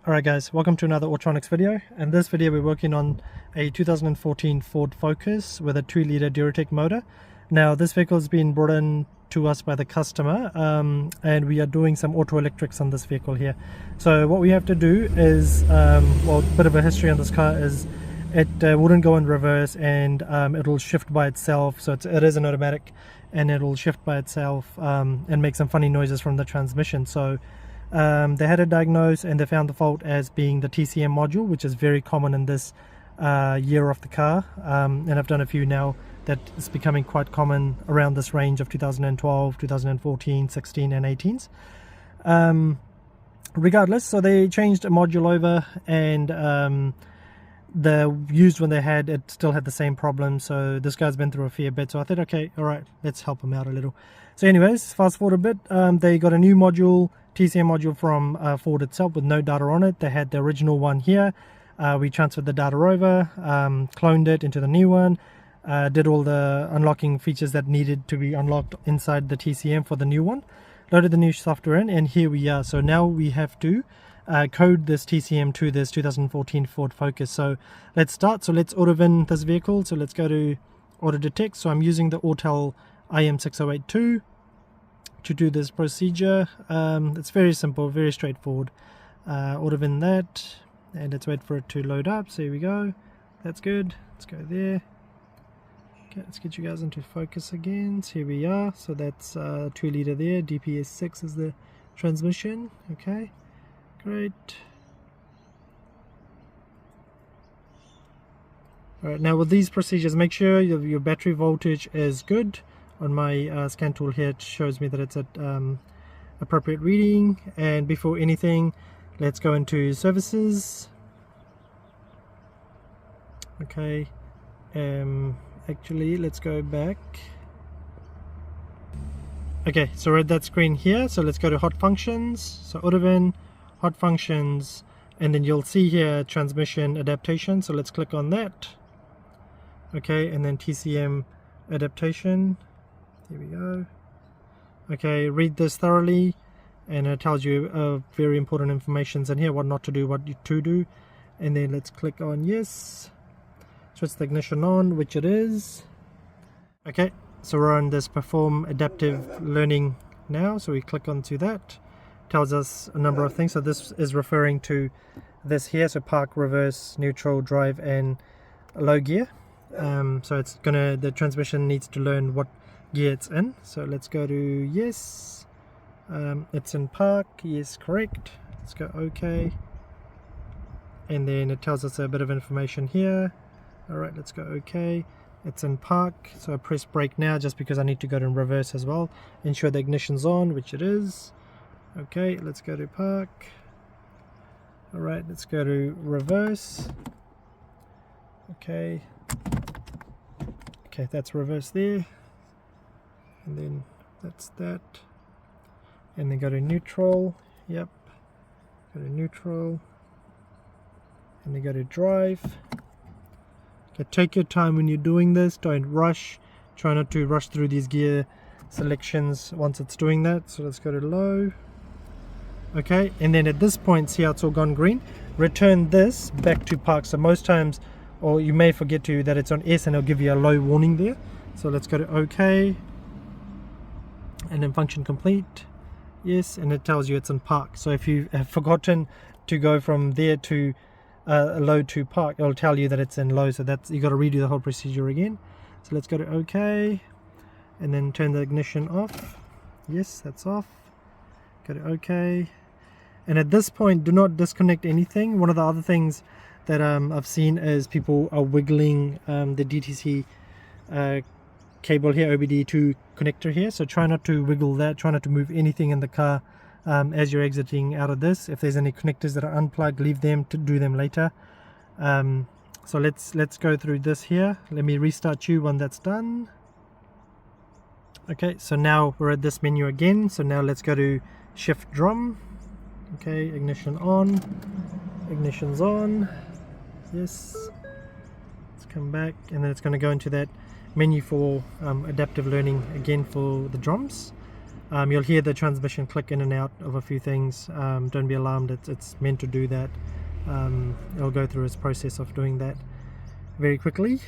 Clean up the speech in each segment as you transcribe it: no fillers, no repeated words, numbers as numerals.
Alright guys, welcome to another Autronics video. In this video we're working on a 2014 Ford Focus with a 2-litre Duratec motor. Now this vehicle has been brought in to us by the customer and we are doing some auto electrics on this vehicle here. So what we have to do is, well, a bit of a history on this car is it wouldn't go in reverse and it'll shift by itself. So it is an automatic and it'll shift by itself and make some funny noises from the transmission. So they had it diagnosed and they found the fault as being the TCM module, which is very common in this year of the car, and I've done a few now that is becoming quite common around this range of 2012, 2014, 16 and 18s. Regardless, so they changed a module over, and the used one they had, it still had the same problem. So this guy's been through a fair bit, so I thought, okay, all right, let's help him out a little. So anyways, fast forward a bit, they got a new module, TCM module from Ford itself with no data on it. They had the original one here. We transferred the data over, cloned it into the new one, did all the unlocking features that needed to be unlocked inside the TCM for the new one, loaded the new software in, and here we are. So now we have to code this TCM to this 2014 Ford Focus. So let's start. So let's auto VIN this vehicle. So let's go to auto detect. So I'm using the Autel IM608II to do this procedure. It's very simple, very straightforward. Auto VIN that, and let's wait for it to load up. So here we go. That's good. Let's go there. Okay, let's get you guys into focus again. So here we are. So that's 2-litre there. DPS 6 is the transmission. Okay, great. Alright, now with these procedures, make sure your battery voltage is good. On my scan tool here, it shows me that it's at appropriate reading. And before anything, let's go into services. Okay, actually let's go back. Okay, so we're at that screen here, so let's go to hot functions. So auto VIN, hot functions, and then you'll see here transmission adaptation. So let's click on that. Okay, and then TCM adaptation. Here we go. Okay, read this thoroughly, and it tells you very important information in here, what not to do, what to do. And then let's click on yes. Switch the ignition on, which it is. Okay, so we're on this perform adaptive learning now, so we click onto that. Tells us a number of things. So this is referring to this here, so park, reverse, neutral, drive, and low gear. So it's gonna, the transmission needs to learn what gear it's in. So let's go to yes. It's in park. Yes, correct. Let's go OK, and then it tells us a bit of information here. Alright, let's go OK. It's in park, so I press brake now just because I need to go to reverse as well. Ensure the ignition's on, which it is. Okay, let's go to park. Alright, let's go to reverse. Okay, that's reverse there. And then that's that, and then go to neutral. Yep, go to neutral, and then go to drive. Okay, take your time when you're doing this, don't rush. Try not to rush through these gear selections once it's doing that. So let's go to low. Okay, and then at this point, see how it's all gone green? Return this back to park. So most times, or you may forget to, that it's on S and it'll give you a low warning there. So let's go to OK, and then function complete. Yes, and it tells you it's in park. So if you have forgotten to go from there to low to park, it'll tell you that it's in low. So that's, you got to redo the whole procedure again. So let's go to OK, and then turn the ignition off. Yes, that's off. Go to OK, and at this point, do not disconnect anything. One of the other things that I've seen is people are wiggling the DTC cable here, OBD2 connector here. So try not to wiggle that. Try not to move anything in the car as you're exiting out of this. If there's any connectors that are unplugged, leave them, to do them later. So let's go through this here. Let me restart you when that's done. Okay, so now we're at this menu again. So now let's go to shift drum. Okay, ignition on, ignition's on. Yes, let's come back, and then it's going to go into that menu for adaptive learning again for the drums. You'll hear the transmission click in and out of a few things. Don't be alarmed, it's meant to do that. It'll go through its process of doing that very quickly.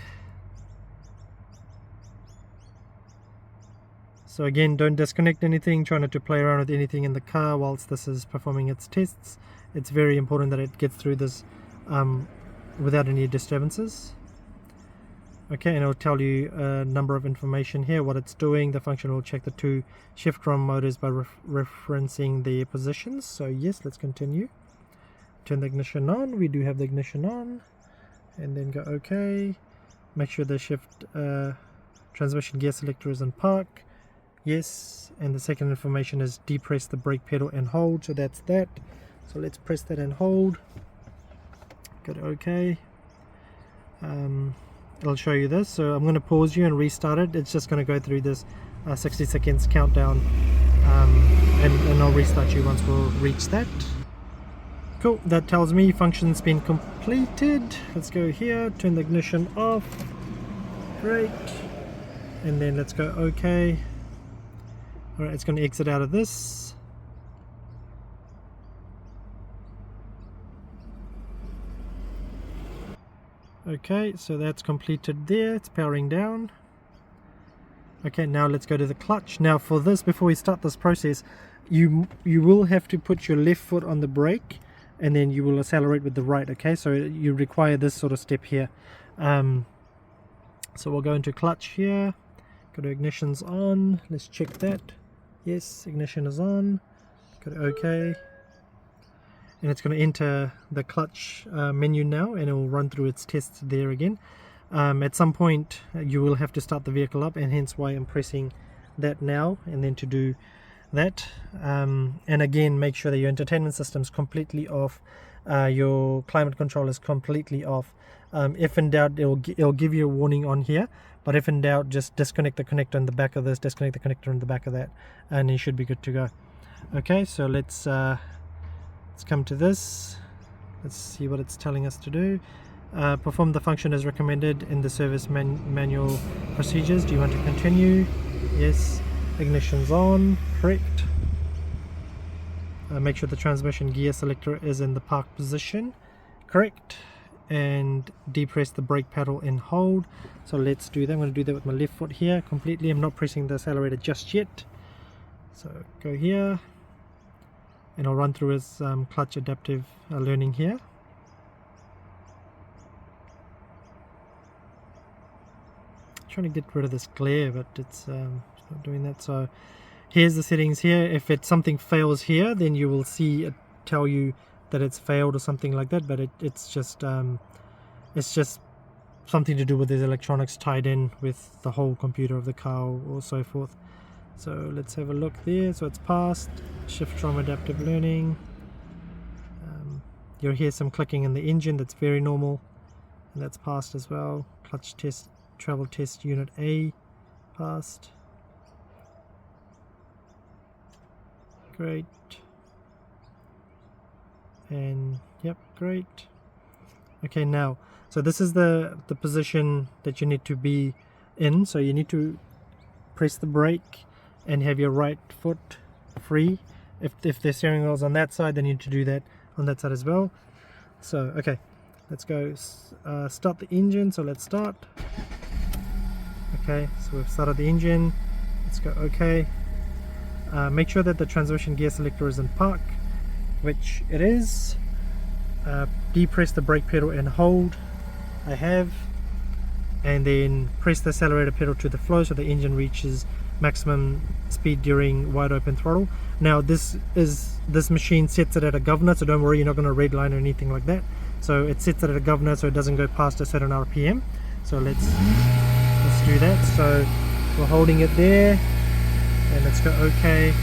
So again, don't disconnect anything, try not to play around with anything in the car whilst this is performing its tests. It's very important that it gets through this without any disturbances. Okay, and it'll tell you a number of information here, what it's doing. The function will check the two shift drum motors by referencing their positions. So yes, let's continue. Turn the ignition on. We do have the ignition on. And then go OK. Make sure the shift transmission gear selector is in park. Yes, and the second information is depress the brake pedal and hold. So that's that. So let's press that and hold. Go to OK. It'll show you this. So I'm going to pause you and restart it. It's just going to go through this 60 seconds countdown, and I'll restart you once we'll reach that. Cool, that tells me function's been completed. Let's go here, turn the ignition off. Great. And then let's go OK. Alright, it's going to exit out of this. Okay, so that's completed there. It's powering down. Okay, now let's go to the clutch. Now for this, before we start this process, you will have to put your left foot on the brake, and then you will accelerate with the right. Okay, so you require this sort of step here. So we'll go into clutch here. Go to ignition's on. Let's check that. Yes, ignition is on. Go to OK. And it's going to enter the clutch menu now, and it will run through its tests there again. At some point you will have to start the vehicle up, and hence why I'm pressing that now, and then to do that. And again, make sure that your entertainment system is completely off, your climate control is completely off. If in doubt, it'll give you a warning on here, but if in doubt, just disconnect the connector in the back of this, disconnect the connector in the back of that, and you should be good to go. Okay, so let's come to this. Let's see what it's telling us to do. Perform the function as recommended in the service manual procedures. Do you want to continue? Yes. Ignition's on. Correct. Make sure the transmission gear selector is in the park position. Correct. And depress the brake pedal and hold. So let's do that. I'm going to do that with my left foot here completely. I'm not pressing the accelerator just yet. So go here, and I'll run through his clutch adaptive learning here. Trying to get rid of this glare, but it's not doing that. So here's the settings here. If something fails here, then you will see it tell you that it's failed or something like that, but it's just something to do with the electronics tied in with the whole computer of the car or so forth. So let's have a look there. So it's passed. Shift from adaptive learning. You'll hear some clicking in the engine. That's very normal, and that's passed as well. Clutch test, travel test unit A, passed. Great. And yep, great. Okay, now so this is the position that you need to be in. So you need to press the brake and have your right foot free. If the steering wheel is on that side, then you need to do that on that side as well. So okay, let's go start the engine. So let's start. Okay, so we've started the engine. Let's go OK. Make sure that the transmission gear selector is in park, which it is. Depress the brake pedal and hold. I have. And then press the accelerator pedal to the floor so the engine reaches maximum speed during wide open throttle. Now this machine sets it at a governor, so don't worry, you're not going to redline or anything like that. So it sets it at a governor so it doesn't go past a certain RPM. So let's do that. So we're holding it there, and let's go OK.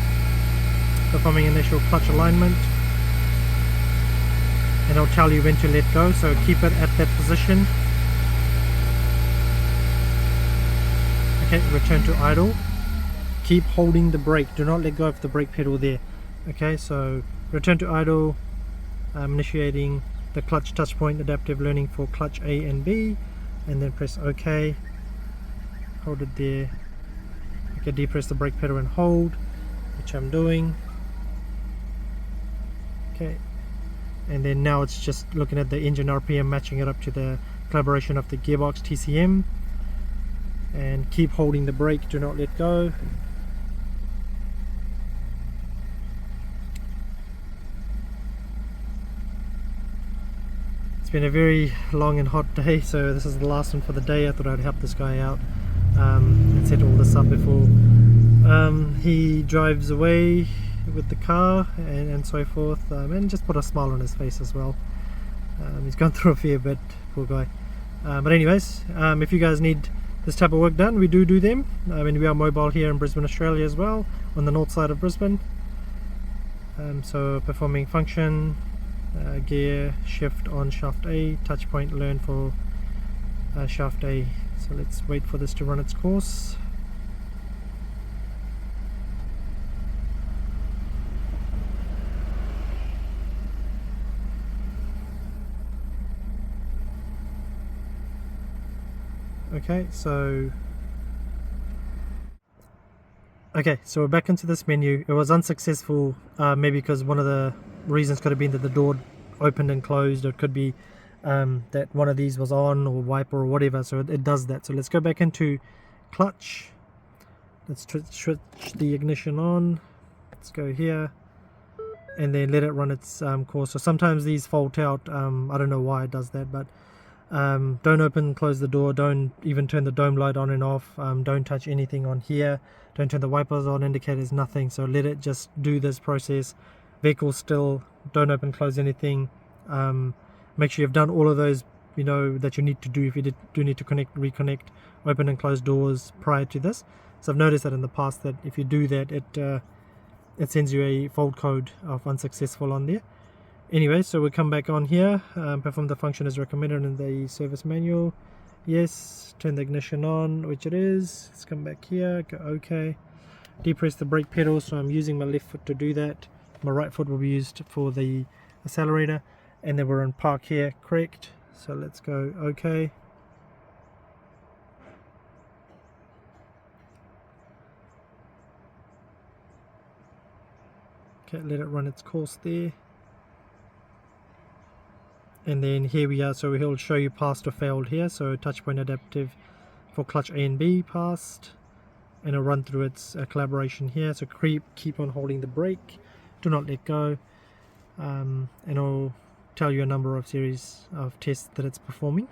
Performing initial clutch alignment, and I'll tell you when to let go, so keep it at that position. Okay, return to idle. Keep holding the brake, do not let go of the brake pedal there. Okay, so return to idle. Initiating the clutch touch point adaptive learning for clutch A and B, and then press OK. Hold it there. Okay, depress the brake pedal and hold. which I'm doing. Okay, and then now it's just looking at the engine RPM, matching it up to the calibration of the gearbox TCM, and keep holding the brake, do not let go. It's been a very long and hot day, so this is the last one for the day. I thought I'd help this guy out and set all this up before he drives away with the car and so forth, and just put a smile on his face as well. He's gone through a fair bit, poor guy. But anyways, if you guys need this type of work done, we do them. I mean, we are mobile here in Brisbane, Australia as well, on the north side of Brisbane. So performing function, gear shift on shaft A, touch point learn for shaft A. So let's wait for this to run its course. Okay, so we're back into this menu. It was unsuccessful, maybe because one of the reasons could have been that the door opened and closed, or it could be that one of these was on, or wiper, or whatever. So it does that. So let's go back into clutch. Let's switch the ignition on. Let's go here and then let it run its course. So sometimes these fault out. I don't know why it does that, but don't open, close the door, don't even turn the dome light on and off, don't touch anything on here, don't turn the wipers on, indicators, nothing. So let it just do this process. Vehicle still, don't open, close anything. Make sure you've done all of those, you know, that you need to do. If you do need to connect, reconnect, open and close doors prior to this. So I've noticed that in the past that if you do that, it sends you a fault code of unsuccessful on there. Anyway, so we'll come back on here, perform the function as recommended in the service manual. Yes, turn the ignition on, which it is. Let's come back here, go OK. Depress the brake pedal, so I'm using my left foot to do that. My right foot will be used for the accelerator. And then we're in park here, correct. So let's go OK. Okay, let it run its course there. And then here we are, so he'll show you passed or failed here. So touch point adaptive for clutch A and B passed, and it'll run through its collaboration here. So keep on holding the brake, do not let go, and it'll tell you a number of series of tests that it's performing,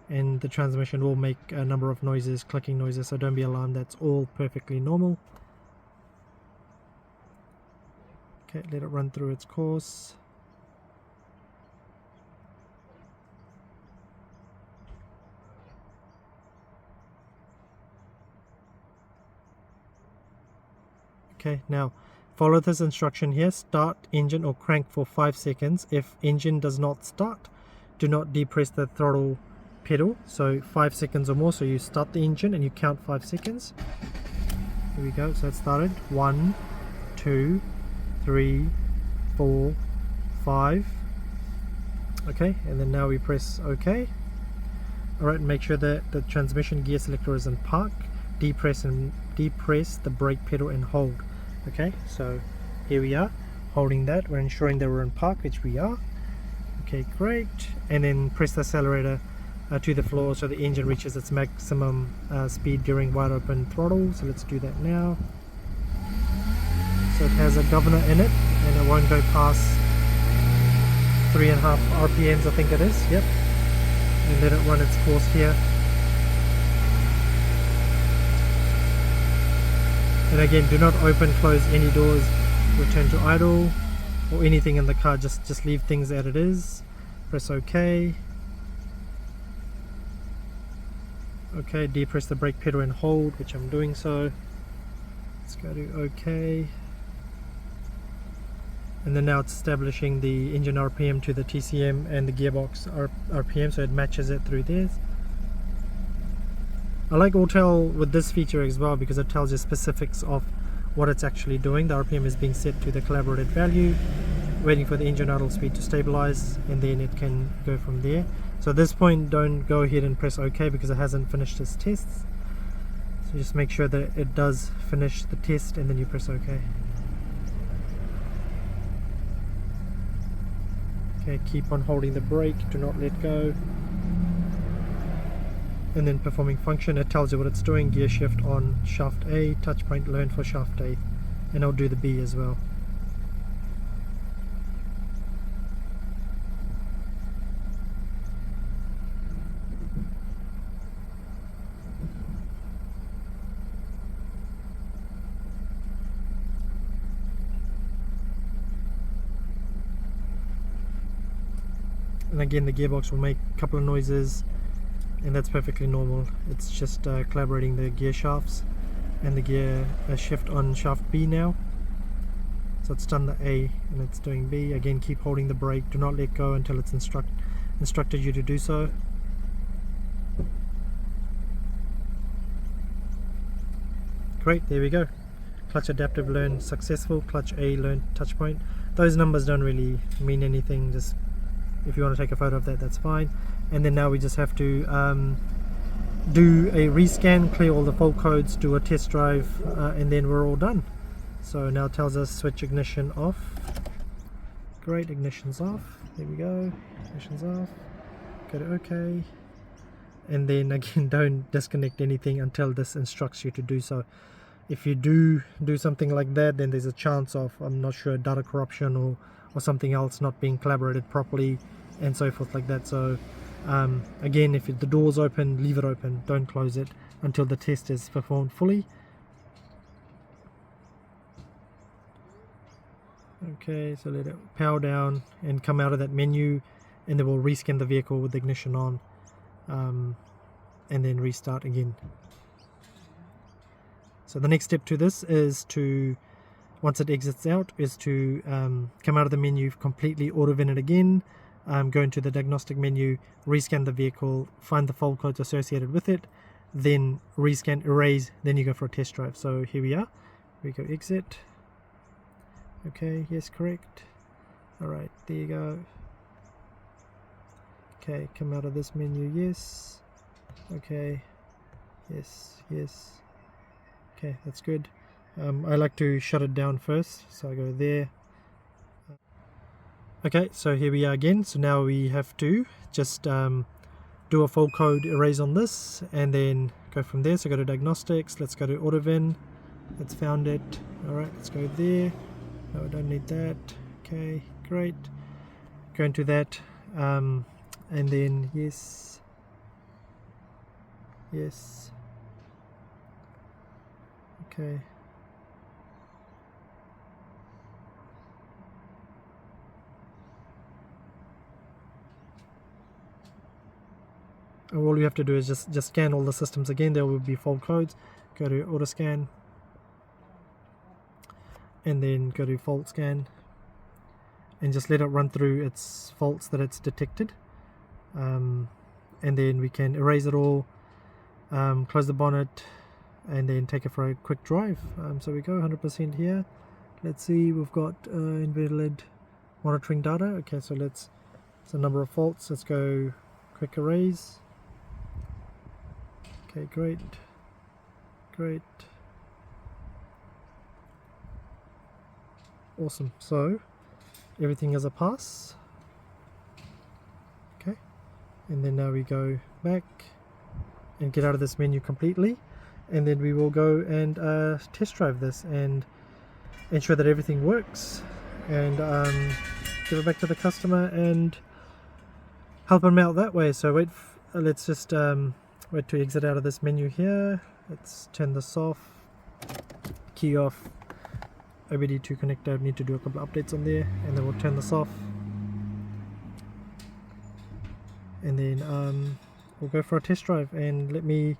and the transmission will make a number of noises, clicking noises, so don't be alarmed, that's all perfectly normal. Okay, let it run through its course. Okay, now follow this instruction here. Start engine or crank for 5 seconds. If engine does not start, do not depress the throttle pedal. So 5 seconds or more. So you start the engine and you count 5 seconds. Here we go. So it started. 1, 2, 3, 4, 5. Okay, and then now we press OK. Alright, make sure that the transmission gear selector is in park. Depress the brake pedal and hold. Okay, so here we are holding that. We're ensuring that we're in park, which we are. Okay, great. And then press the accelerator to the floor so the engine reaches its maximum speed during wide open throttle. So let's do that now. So it has a governor in it and it won't go past 3.5 RPMs, I think it is. Yep. And let it run its course here. And again, do not open, close any doors, return to idle, or anything in the car, just leave things as it is. Press OK. Okay, depress the brake pedal and hold, which I'm doing so. Let's go to OK. And then now it's establishing the engine RPM to the TCM and the gearbox RPM, so it matches it through there. I like Autel with this feature as well because it tells you specifics of what it's actually doing. The RPM is being set to the collaborated value, waiting for the engine idle speed to stabilize, and then it can go from there. So at this point, don't go ahead and press OK because it hasn't finished its tests. So just make sure that it does finish the test and then you press OK. Okay, keep on holding the brake, do not let go. And then performing function, it tells you what it's doing. Gear shift on shaft A, touch point learned for shaft A, and I'll do the B as well. And again, the gearbox will make a couple of noises, and that's perfectly normal. It's just collaborating the gear shafts and the gear shift on shaft B now. So it's done the A and it's doing B. Again, keep holding the brake, do not let go until it's instructed you to do so. Great, there we go. Clutch adaptive learn successful, clutch A learn touch point. Those numbers don't really mean anything, just if you want to take a photo of that, that's fine. And then now we just have to do a rescan, clear all the fault codes, do a test drive, and then we're all done. So now it tells us switch ignition off. Great, ignition's off. There we go, ignition's off. Go to OK. And then again, don't disconnect anything until this instructs you to do so. If you do something like that, then there's a chance of, I'm not sure, data corruption or something else not being collaborated properly and so forth like that. So again, if the door's open, leave it open, don't close it until the test is performed fully. Okay, so let it power down and come out of that menu, and then we'll rescan the vehicle with the ignition on, and then restart again. So the next step to this is to, once it exits out, is to come out of the menu, completely auto VIN it again, go into the diagnostic menu, rescan the vehicle, find the fault codes associated with it, then rescan, erase, then you go for a test drive. So here we are, we go exit. Okay, yes, correct. Alright, there you go. Okay, come out of this menu, yes. Okay, yes, yes. Okay, that's good. I like to shut it down first, so I go there. Okay, so here we are again. So now we have to just do a fault code erase on this and then go from there. So go to diagnostics, let's go to auto VIN, it's found it. Alright, let's go there. No, I don't need that. Okay, great. Go into that, and then yes, yes. Okay. All you have to do is just scan all the systems again. There will be fault codes. Go to auto scan, and then go to fault scan, and just let it run through its faults that it's detected, and then we can erase it all, close the bonnet, and then take it for a quick drive. So we go 100% here. Let's see, we've got invalid monitoring data. Okay, so it's a number of faults. Let's go quick erase. Okay, great, great, awesome. So everything is a pass. Okay, and then now we go back and get out of this menu completely, and then we will go and test drive this and ensure that everything works, and give it back to the customer and help them out that way. So let's just wait to exit out of this menu here. Let's turn this off, key off, OBD2 connector. Need to do a couple of updates on there, and then we'll turn this off, and then we'll go for a test drive. And let me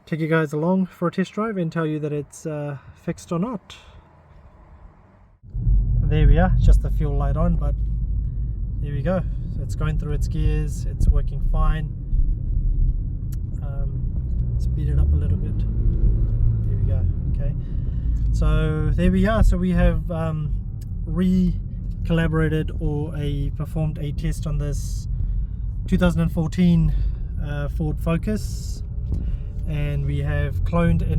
take you guys along for a test drive and tell you that it's fixed or not. There we are, just the fuel light on, but there we go. So it's going through its gears, it's working fine. Speed it up a little bit. There we go. Okay, so there we are. So we have re-collaborated or performed a test on this 2014 Ford Focus, and we have cloned a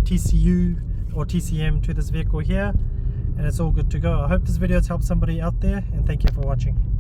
TCU or TCM to this vehicle here, and it's all good to go. I hope this video has helped somebody out there, and thank you for watching.